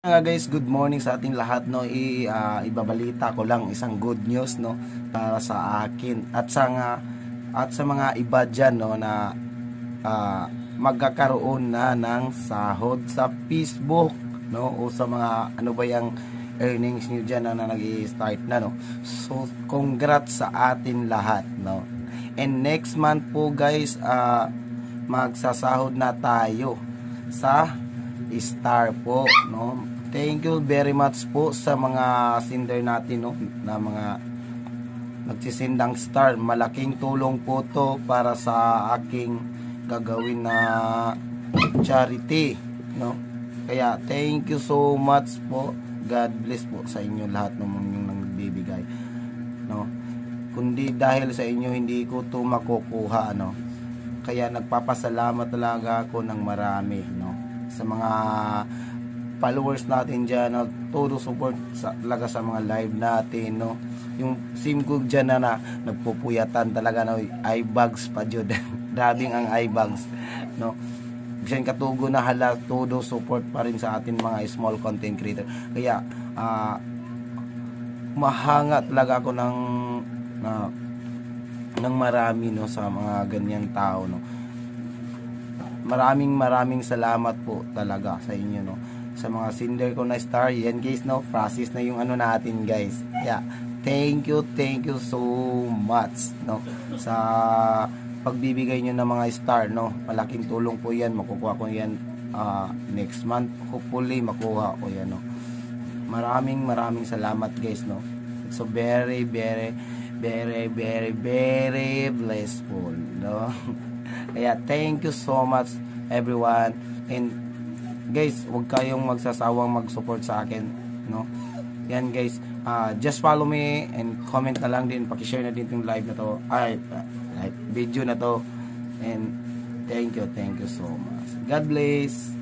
Nga guys, good morning sa ating lahat, no. Ibabalita ko lang isang good news, no, para sa akin at sa mga iba diyan, no, na magkakaroon na ng sahod sa Facebook, no, o sa mga ano ba yung earnings niyo diyan na nag-i-start na, no. So congrats sa atin lahat, no. And next month po guys, magsasahod na tayo sa Star po, no. Thank you very much po sa mga sender natin, no, na mga nagsisindang Star. Malaking tulong po to para sa aking gagawin na charity, no. Kaya thank you so much po. God bless po sa inyo lahat ng yung nagbibigay, no. Kundi dahil sa inyo hindi ko to makukuha, no. Kaya nagpapasalamat talaga ako ng marami, no, sa mga followers natin dyan, no, todo support talaga sa mga live natin, no. Yung sim ko dyan na nagpupuyatan talaga, no, eye bags pa dyan. Drabing ang eye bags, no. Diyan katugo na hala, todo support pa rin sa atin mga small content creator. Kaya mahanga talaga ako ng marami, no, sa mga ganyang tao, no. Maraming salamat po talaga sa inyo, no, sa mga sender ko na Star. Yan guys, no, process na yung ano natin guys. Yeah, thank you so much, no, sa pagbibigay nyo ng mga Star, no. Malaking tulong po yan. Makukuha ko yan next month, hopefully makuha ko yan, no. Maraming salamat guys, no. It's so very blissful, no. Kaya thank you so much everyone. And guys, huwag kayong magsasawang mag-support sa akin, no. Yan guys, just follow me and comment na lang din, paki-share na din yung live na to, video na to. And thank you so much. God bless.